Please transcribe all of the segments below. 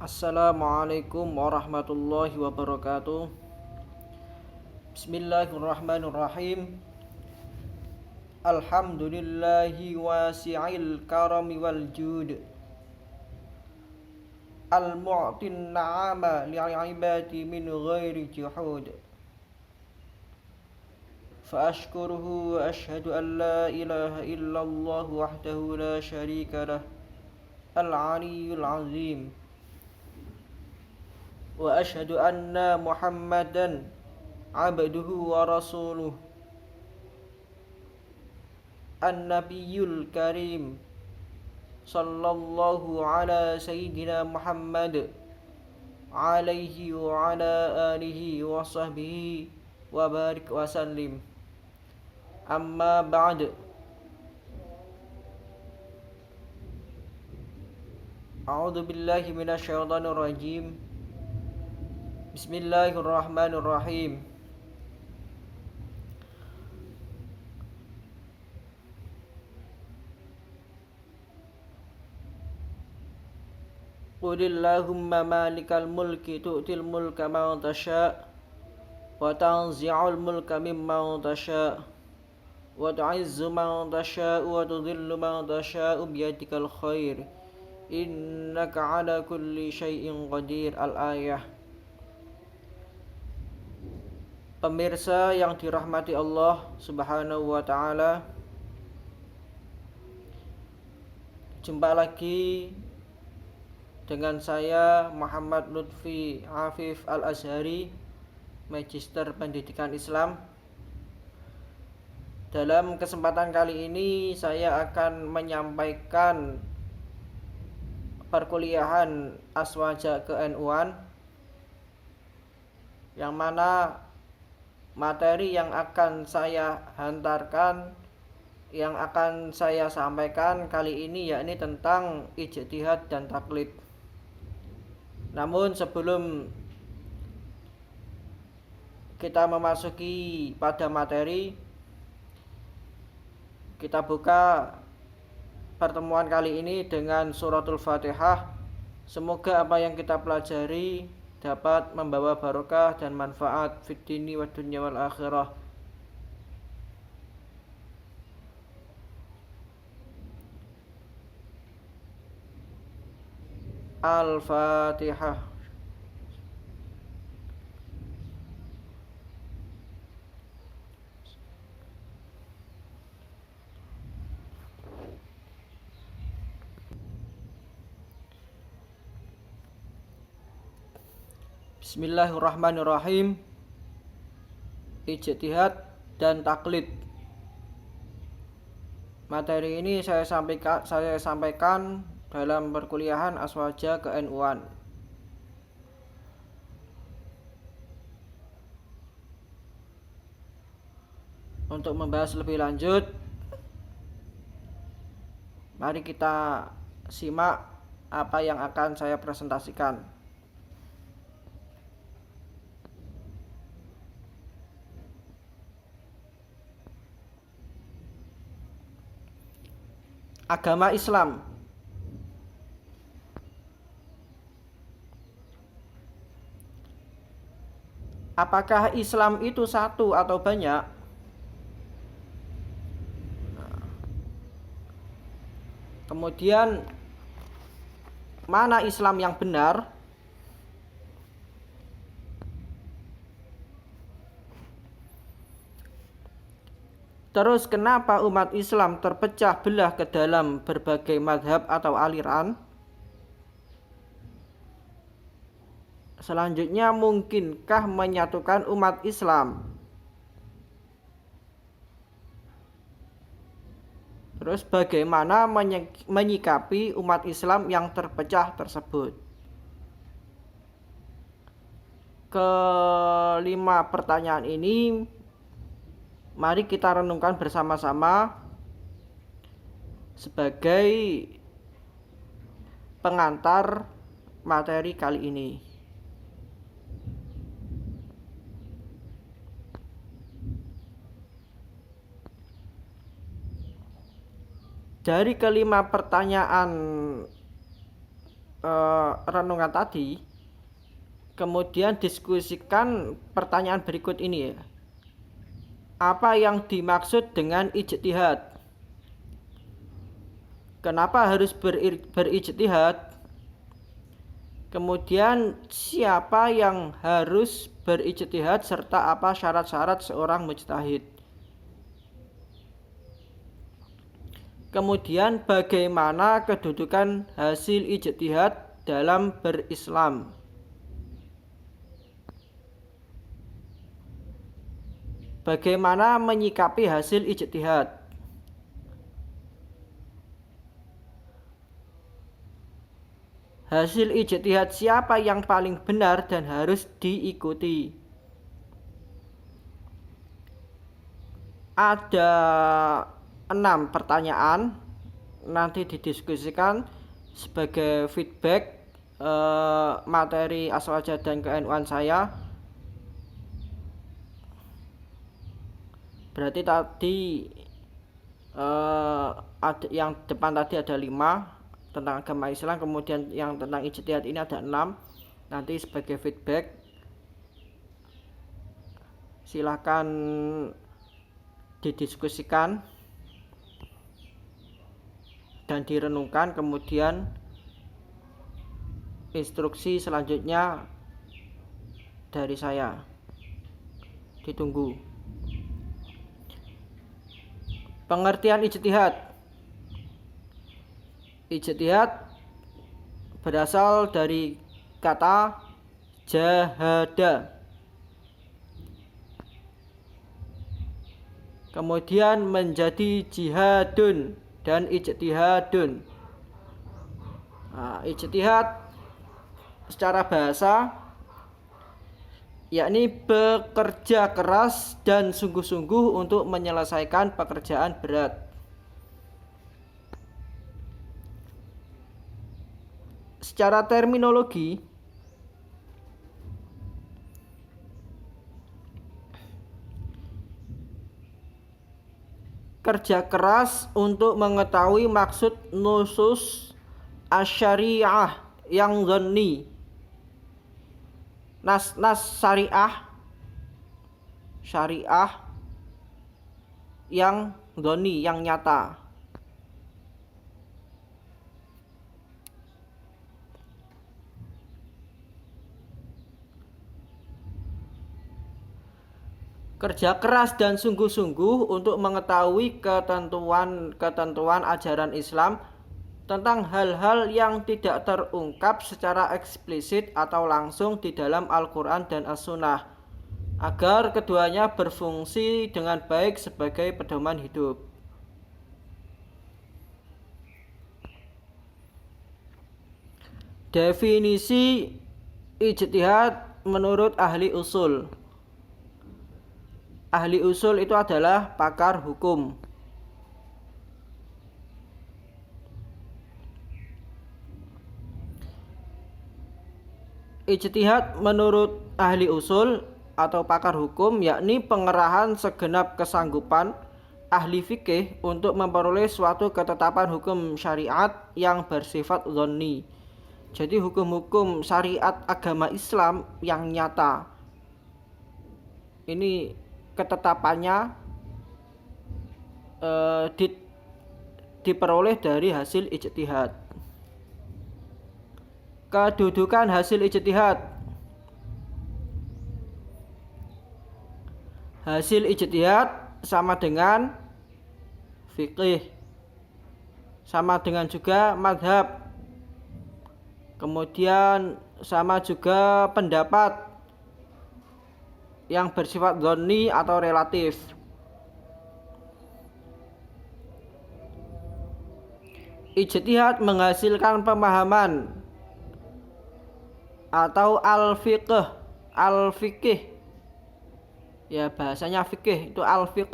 Assalamualaikum warahmatullahi wabarakatuh. Bismillahirrahmanirrahim. Alhamdulillahi wasi'il karami wal jud, al-mu'tin na'ama li'ibadi min ghairi juhud. Fa'ashkuruhu wa ashhadu an la ilaha illallah wahdahu la sharika lah, al-aliyyul azim. Wa ashhadu anna Muhammadan abduhu wa rasuluh, an-nabiyyul karim, sallallahu ala sayyidina Muhammad alaihi wa ala alihi wa sahbihi wa barik wa sallim. Amma ba'd. A'udzu billahi minasyaitonir rajim. Bismillahirrahmanirrahim. Qulillahumma malikal mulki tu'til mulka man tasha' wa tanzi'ul mulka mimman tasha' wa tu'izzu man tasha' wa tudhillu man tasha' biyadikal khair innaka ala kulli syai'in qadir. Al-ayah. Pemirsa yang dirahmati Allah Subhanahu wa ta'ala, jumpa lagi dengan saya Muhammad Lutfi Afif Al-Azhari, Magister Pendidikan Islam. Dalam kesempatan kali ini saya akan menyampaikan perkuliahan Aswaja ke-NU-an, yang mana materi yang akan saya hantarkan, yang akan saya sampaikan kali ini yakni tentang ijtihad dan taklid. Namun sebelum kita memasuki pada materi, kita buka pertemuan kali ini dengan suratul Fatihah. Semoga apa yang kita pelajari dapat membawa barokah dan manfaat fid dini wad dunya wal akhirah. Al-Fatihah. Bismillahirrahmanirrahim. Ijtihad dan taklid. Materi ini saya sampaikan dalam perkuliahan Aswaja ke-NU-an. Untuk membahas lebih lanjut, mari kita simak apa yang akan saya presentasikan. Agama Islam. Apakah Islam itu satu atau banyak? Kemudian mana Islam yang benar? Terus kenapa umat Islam terpecah belah ke dalam berbagai madhab atau aliran? Selanjutnya, mungkinkah menyatukan umat Islam? Terus bagaimana menyikapi umat Islam yang terpecah tersebut? Kelima pertanyaan ini mari kita renungkan bersama-sama sebagai pengantar materi kali ini. Dari kelima pertanyaan renungan tadi, kemudian diskusikan pertanyaan berikut ini ya. Apa yang dimaksud dengan ijtihad? Kenapa harus berijtihad? Kemudian siapa yang harus berijtihad serta apa syarat-syarat seorang mujtahid? Kemudian bagaimana kedudukan hasil ijtihad dalam berislam? Bagaimana menyikapi hasil ijtihad? Hasil ijtihad siapa yang paling benar dan harus diikuti? Ada 6 pertanyaan, nanti didiskusikan sebagai feedback materi Aswaja dan ke-NU-an saya. Berarti tadi yang depan tadi ada 5 tentang agama Islam, kemudian yang tentang ijtihad ini ada 6. Nanti sebagai feedback silahkan didiskusikan dan direnungkan, kemudian instruksi selanjutnya dari saya ditunggu. Pengertian ijtihad. Ijtihad berasal dari kata jahada, kemudian menjadi jihadun dan ijtihadun. Ijtihad secara bahasa yakni bekerja keras dan sungguh-sungguh untuk menyelesaikan pekerjaan berat. Secara terminologi, kerja keras untuk mengetahui maksud nusus asyariah yang dhanni, nas-nas syariah yang dhanni, yang nyata. Kerja keras dan sungguh-sungguh untuk mengetahui ketentuan ajaran Islam tentang hal-hal yang tidak terungkap secara eksplisit atau langsung di dalam Al-Quran dan As-Sunnah, agar keduanya berfungsi dengan baik sebagai pedoman hidup. Definisi ijtihad menurut ahli usul. Ahli usul itu adalah pakar hukum. Ijtihad menurut ahli usul atau pakar hukum yakni pengerahan segenap kesanggupan ahli fikih untuk memperoleh suatu ketetapan hukum syariat yang bersifat dhanni. Jadi hukum-hukum syariat agama Islam yang nyata. Ini ketetapannya diperoleh dari hasil ijtihad. Kedudukan hasil ijtihad. Hasil ijtihad sama dengan fikih, sama dengan juga madhab, kemudian sama juga pendapat yang bersifat dhanni atau relatif. Ijtihad menghasilkan pemahaman atau al-fiqh. Ya bahasanya fikih itu al-fiqh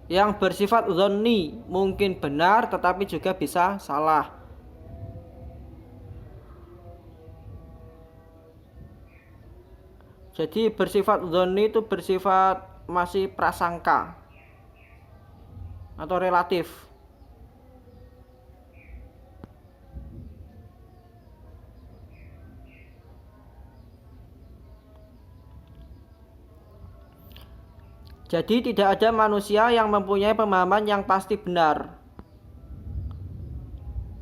yang bersifat dhanni, mungkin benar tetapi juga bisa salah. Jadi bersifat dhanni itu bersifat masih prasangka atau relatif. Jadi tidak ada manusia yang mempunyai pemahaman yang pasti benar.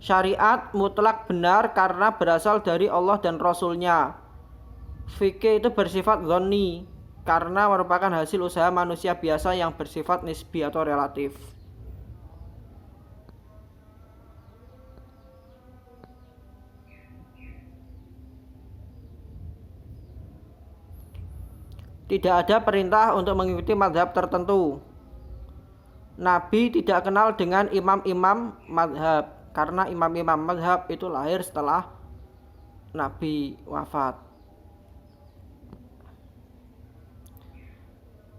Syariat mutlak benar karena berasal dari Allah dan Rasul-Nya. Fikih itu bersifat dhonni karena merupakan hasil usaha manusia biasa yang bersifat nisbi atau relatif. Tidak ada perintah untuk mengikuti mazhab tertentu. Nabi tidak kenal dengan imam-imam mazhab karena imam-imam mazhab itu lahir setelah Nabi wafat.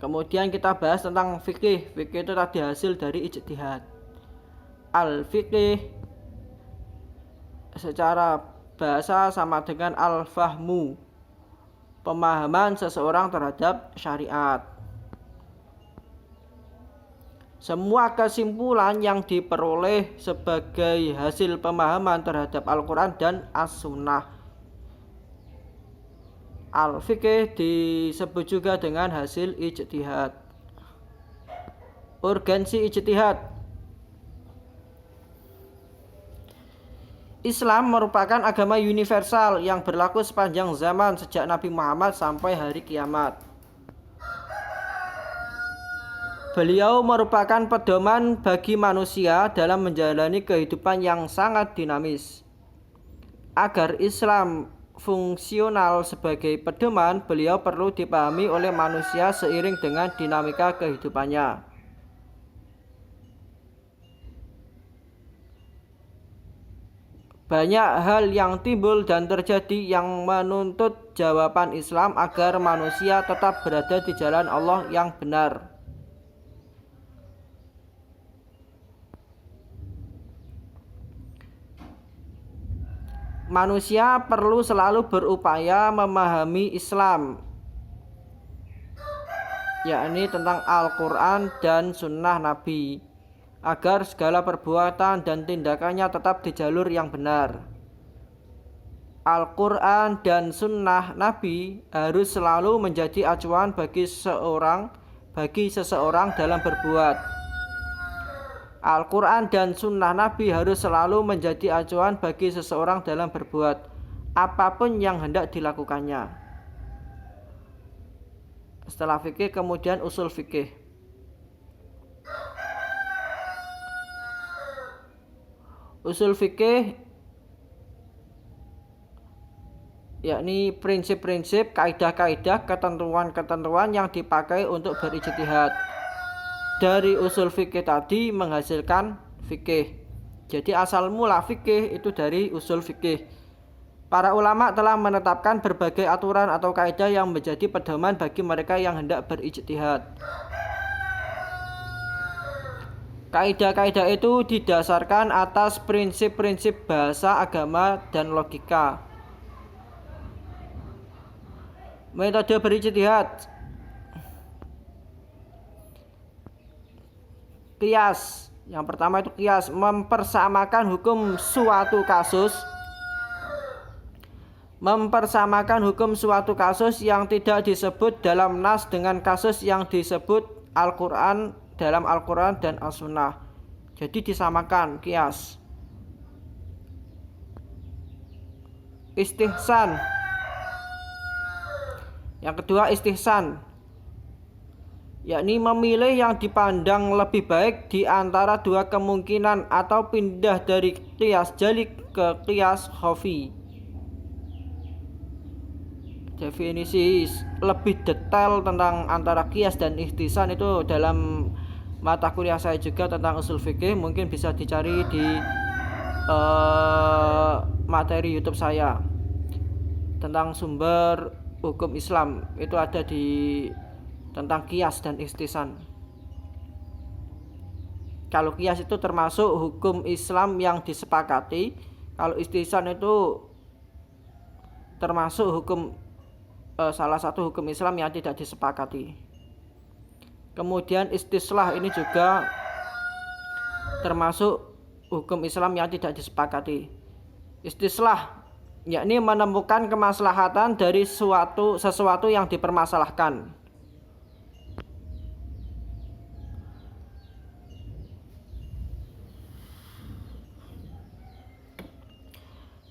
Kemudian kita bahas tentang fikih. Fikih itu tadi hasil dari ijtihad. Al-fiqih secara bahasa sama dengan al-fahmu, pemahaman seseorang terhadap syariat. Semua kesimpulan yang diperoleh sebagai hasil pemahaman terhadap Al-Quran dan As-Sunnah. Al-Fiqih disebut juga dengan hasil ijtihad. Urgensi ijtihad. Islam merupakan agama universal yang berlaku sepanjang zaman sejak Nabi Muhammad sampai hari kiamat. Beliau merupakan pedoman bagi manusia dalam menjalani kehidupan yang sangat dinamis. Agar Islam fungsional sebagai pedoman, beliau perlu dipahami oleh manusia seiring dengan dinamika kehidupannya. Banyak hal yang timbul dan terjadi yang menuntut jawaban Islam agar manusia tetap berada di jalan Allah yang benar. Manusia perlu selalu berupaya memahami Islam, yakni tentang Al-Quran dan Sunnah Nabi, agar segala perbuatan dan tindakannya tetap di jalur yang benar. Al-Quran dan Sunnah Nabi harus selalu menjadi acuan bagi seseorang dalam berbuat. Al-Quran dan Sunnah Nabi harus selalu menjadi acuan bagi seseorang dalam berbuat apapun yang hendak dilakukannya. Setelah fikih kemudian usul fikih. Usul fikih yakni prinsip-prinsip, kaidah-kaidah, ketentuan-ketentuan yang dipakai untuk berijtihad. Dari usul fikih tadi menghasilkan fikih. Jadi asal mula fikih itu dari usul fikih. Para ulama telah menetapkan berbagai aturan atau kaidah yang menjadi pedoman bagi mereka yang hendak berijtihad. Kaidah-kaidah itu didasarkan atas prinsip-prinsip bahasa, agama, dan logika. Metode berijtihad. Qiyas. Yang pertama itu qiyas, mempersamakan hukum suatu kasus. Mempersamakan hukum suatu kasus yang tidak disebut dalam nas dengan kasus yang disebut Al-Quran dalam Al-Quran dan As-Sunnah. Jadi disamakan, qiyas. Istihsan. Yang kedua istihsan, yakni memilih yang dipandang lebih baik di antara dua kemungkinan atau pindah dari qiyas jali ke qiyas khafi. Definisi lebih detail tentang antara qiyas dan ihtisan itu dalam mata kuliah saya juga tentang usul fikih, mungkin bisa dicari di materi YouTube saya tentang sumber hukum Islam. Itu ada di tentang qiyas dan ihtisan. Kalau qiyas itu termasuk hukum Islam yang disepakati, kalau ihtisan itu termasuk hukum salah satu hukum Islam yang tidak disepakati. Kemudian istislah ini juga termasuk hukum Islam yang tidak disepakati. Istislah yakni menemukan kemaslahatan dari sesuatu yang dipermasalahkan.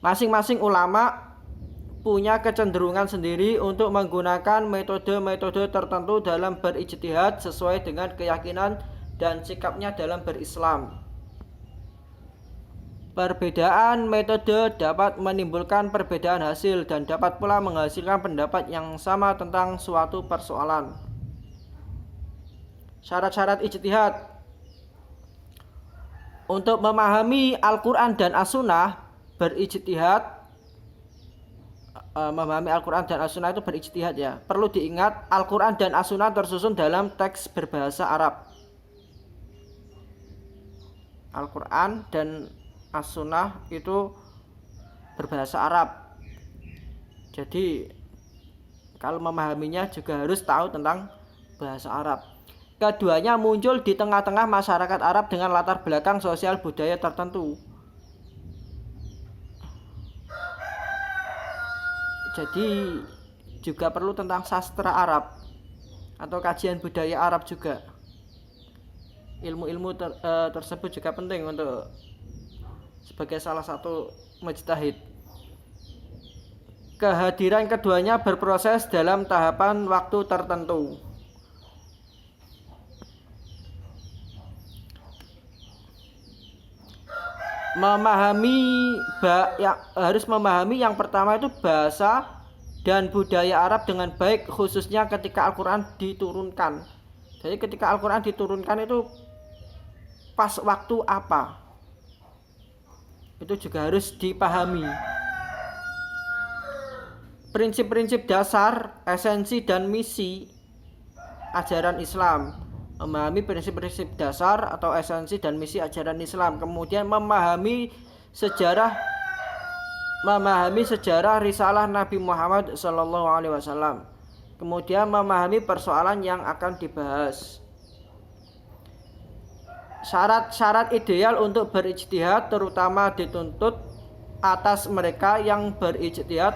Masing-masing ulama punya kecenderungan sendiri untuk menggunakan metode-metode tertentu dalam berijtihad sesuai dengan keyakinan dan sikapnya dalam berislam. Perbedaan metode dapat menimbulkan perbedaan hasil dan dapat pula menghasilkan pendapat yang sama tentang suatu persoalan. Syarat-syarat ijtihad. Untuk memahami Al-Quran dan As-Sunnah berijtihad, memahami Al-Quran dan As-Sunnah itu berijtihad ya. Perlu diingat Al-Quran dan As-Sunnah tersusun dalam teks berbahasa Arab. Al-Quran dan As-Sunnah itu berbahasa Arab. Jadi kalau memahaminya juga harus tahu tentang bahasa Arab. Keduanya muncul di tengah-tengah masyarakat Arab dengan latar belakang sosial budaya tertentu. Jadi juga perlu tentang sastra Arab atau kajian budaya Arab juga. Ilmu-ilmu tersebut juga penting untuk sebagai salah satu mujtahid. Kehadiran keduanya berproses dalam tahapan waktu tertentu. Harus memahami yang pertama itu bahasa dan budaya Arab dengan baik, khususnya ketika Al-Quran diturunkan. Jadi ketika Al-Quran diturunkan itu pas waktu apa, itu juga harus dipahami. Prinsip-prinsip dasar, esensi dan misi ajaran Islam. Memahami prinsip-prinsip dasar atau esensi dan misi ajaran Islam. Kemudian memahami sejarah risalah Nabi Muhammad SAW. Kemudian memahami persoalan yang akan dibahas. Syarat-syarat ideal untuk berijtihad terutama dituntut atas mereka yang berijtihad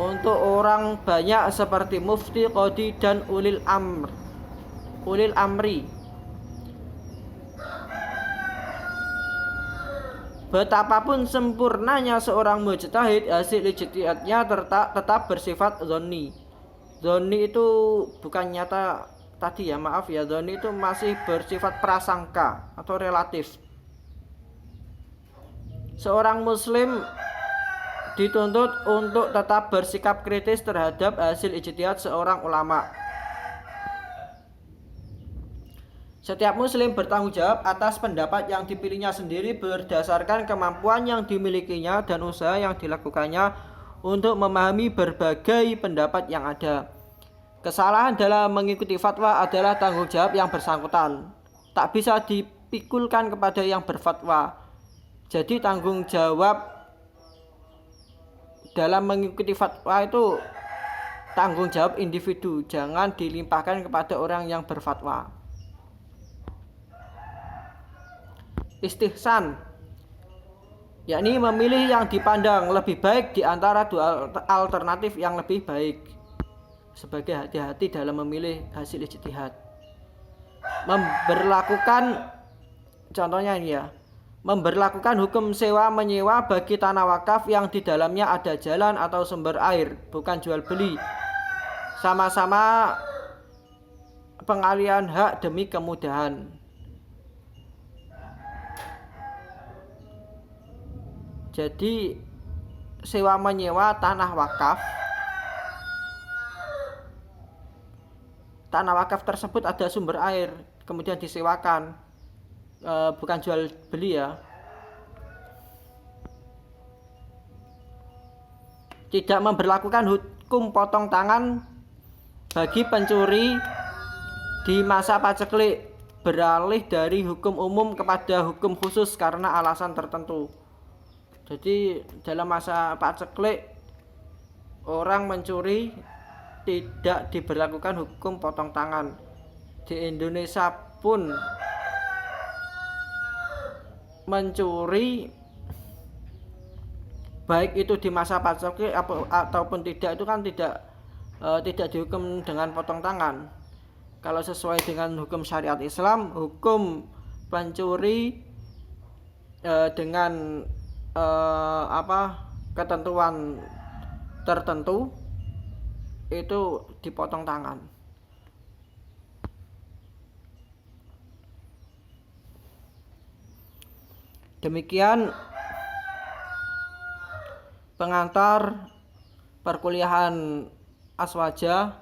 untuk orang banyak seperti mufti, qadhi dan ulil amri. Betapapun sempurnanya seorang mujtahid, hasil ijtihadnya tetap bersifat dzanni. Dzanni itu bukan nyata tadi ya, maaf ya. Dzanni itu masih bersifat prasangka atau relatif. Seorang muslim dituntut untuk tetap bersikap kritis terhadap hasil ijtihad seorang ulama. Setiap muslim bertanggung jawab atas pendapat yang dipilihnya sendiri berdasarkan kemampuan yang dimilikinya dan usaha yang dilakukannya untuk memahami berbagai pendapat yang ada. Kesalahan dalam mengikuti fatwa adalah tanggung jawab yang bersangkutan. Tak bisa dipikulkan kepada yang berfatwa. Jadi tanggung jawab dalam mengikuti fatwa itu tanggung jawab individu, jangan dilimpahkan kepada orang yang berfatwa. Istihsan, yakni memilih yang dipandang lebih baik di antara dua alternatif yang lebih baik. Sebagai hati-hati dalam memilih hasil ijtihad. Contohnya ini ya, memberlakukan hukum sewa menyewa bagi tanah wakaf yang di dalamnya ada jalan atau sumber air, bukan jual beli. Sama-sama pengalihan hak demi kemudahan. Jadi sewa menyewa tanah wakaf. Tanah wakaf tersebut ada sumber air, kemudian disewakan, bukan jual beli ya. Tidak memberlakukan hukum potong tangan bagi pencuri di masa paceklik, beralih dari hukum umum kepada hukum khusus karena alasan tertentu. Jadi dalam masa paceklik orang mencuri tidak diberlakukan hukum potong tangan. Di Indonesia pun mencuri baik itu di masa paceklik ataupun tidak itu kan tidak dihukum dengan potong tangan. Kalau sesuai dengan hukum syariat Islam, hukum pencuri dengan ketentuan tertentu itu dipotong tangan. Demikian pengantar perkuliahan Aswaja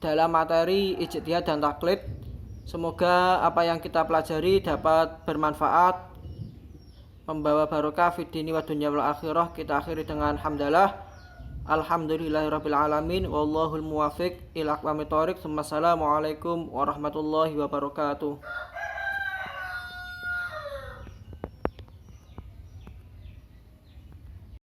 dalam materi ijtihad dan taklid. Semoga apa yang kita pelajari dapat bermanfaat, membawa barokah fid dini wa dunya wal akhirah. Kita akhiri dengan hamdalah. Alhamdulillahirabbil alamin wallahul muwaffiq ila aqwamit thoriq. Assalamualaikum warahmatullahi wabarakatuh.